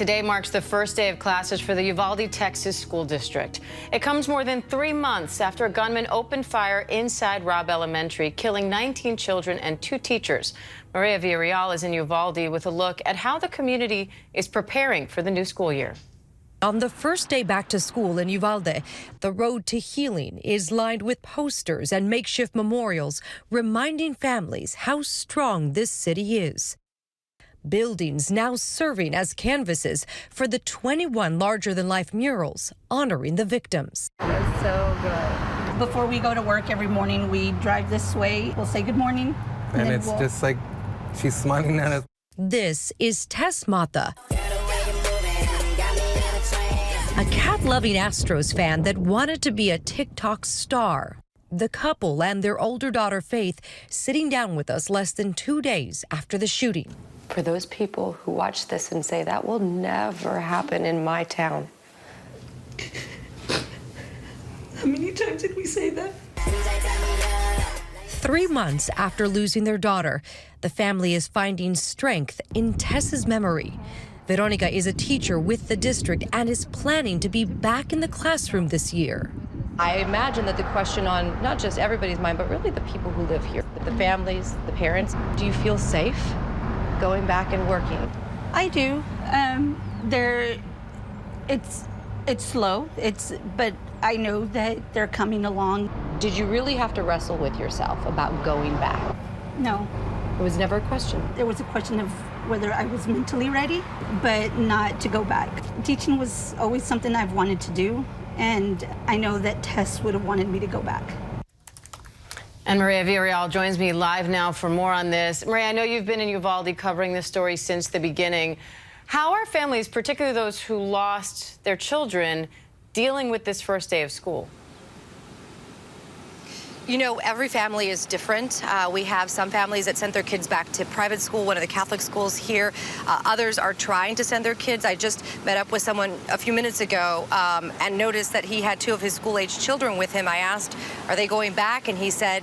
Today marks the first day of classes for the Uvalde, Texas school district. It comes more than 3 months after a gunman opened fire inside Robb Elementary, killing 19 children and 2 teachers. Maria Villarreal is in Uvalde with a look at how the community is preparing for the new school year. On the first day back to school in Uvalde, the road to healing is lined with posters and makeshift memorials reminding families how strong this city is. Buildings now serving as canvases for the 21 larger-than-life murals honoring the victims. That's so good. Before we go to work every morning, we drive this way. We'll say good morning. And it's just like she's smiling at us. This is Tess Mata, a cat-loving Astros fan that wanted to be a TikTok star. The couple and their older daughter, Faith, sitting down with us less than 2 days after the shooting. For those people who watch this and say, that will never happen in my town. How many times did we say that? 3 months after losing their daughter, the family is finding strength in Tess's memory. Veronica is a teacher with the district and is planning to be back in the classroom this year. I imagine that the question on not just everybody's mind, but really the people who live here, the families, the parents, do you feel safe going back and working? I do. It's slow. But I know that they're coming along. Did you really have to wrestle with yourself about going back? No. It was never a question. There was a question of whether I was mentally ready, but not to go back. Teaching was always something I've wanted to do, and I know that Tess would have wanted me to go back. And Maria Villarreal joins me live now for more on this. Maria, I know you've been in Uvalde covering this story since the beginning. How are families, particularly those who lost their children, dealing with this first day of school? You know, every family is different. We have some families that sent their kids back to private school, one of the Catholic schools here. Others are trying to send their kids. I just met up with someone a few minutes ago and noticed that he had 2 of his school-age children with him. I asked, are they going back? And he said,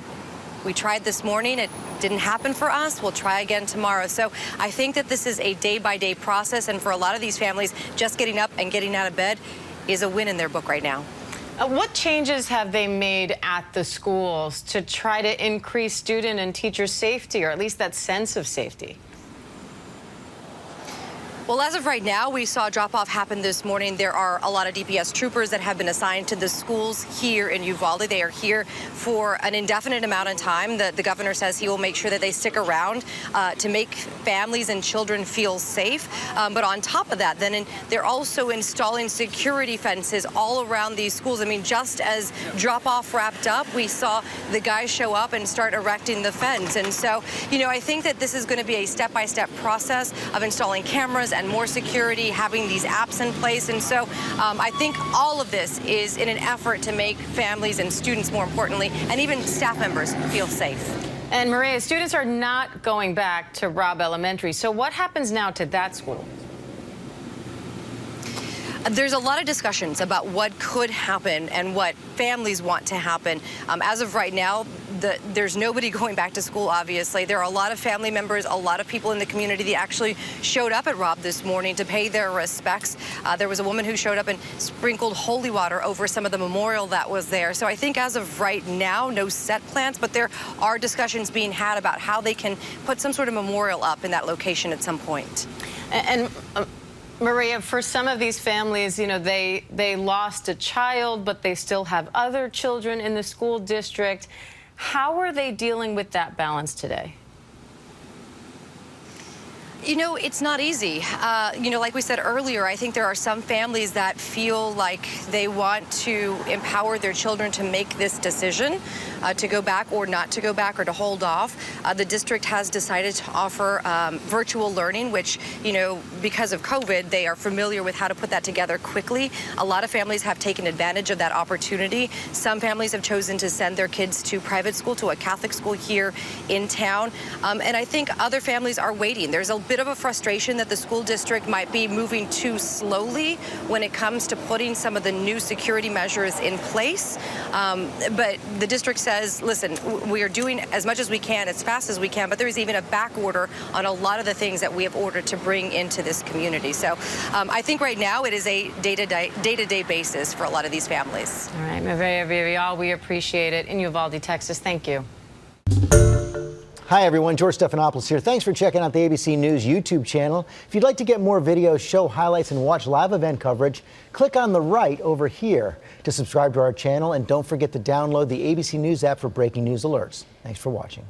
we tried this morning. It didn't happen for us. We'll try again tomorrow. So I think that this is a day-by-day process. And for a lot of these families, just getting up and getting out of bed is a win in their book right now. What changes have they made at the schools to try to increase student and teacher safety, or at least that sense of safety? Well, as of right now, we saw a drop-off happen this morning. There are a lot of DPS troopers that have been assigned to the schools here in Uvalde. They are here for an indefinite amount of time. The governor says he will make sure that they stick around to make families and children feel safe. But on top of that, then they're also installing security fences all around these schools. I mean, just as drop-off wrapped up, we saw the guys show up and start erecting the fence. And so, you know, I think that this is going to be a step-by-step process of installing cameras and more security, having these apps in place. And so I think all of this is in an effort to make families and students, more importantly, and even staff members feel safe. And Maria, students are not going back to Robb Elementary. So what happens now to that school? There's a lot of discussions about what could happen and what families want to happen. As of right now, there's nobody going back to school, obviously. There are a lot of family members, a lot of people in the community that actually showed up at Robb this morning to pay their respects. There was a woman who showed up and sprinkled holy water over some of the memorial that was there. So I think as of right now, no set plans, but there are discussions being had about how they can put some sort of memorial up in that location at some point. And Maria, for some of these families, you know, they lost a child, but they still have other children in the school district. How are they dealing with that balance today? You know, it's not easy. You know, like we said earlier, I think there are some families that feel like they want to empower their children to make this decision, to go back or not to go back or to hold off. The district has decided to offer virtual learning, which, you know, because of COVID, they are familiar with how to put that together quickly. A lot of families have taken advantage of that opportunity. Some families have chosen to send their kids to private school, to a Catholic school here in town. And I think other families are waiting. There's a bit bit of a frustration that the school district might be moving too slowly when it comes to putting some of the new security measures in place. But the district says, listen, we are doing as much as we can, as fast as we can, but there is even a back order on a lot of the things that we have ordered to bring into this community. So I think right now it is a day-to-day basis for a lot of these families. All right, Maverial, we appreciate it. In Uvalde, Texas, thank you. Hi, everyone. George Stephanopoulos here. Thanks for checking out the ABC News YouTube channel. If you'd like to get more videos, show highlights, and watch live event coverage, click on the right over here to subscribe to our channel. And don't forget to download the ABC News app for breaking news alerts. Thanks for watching.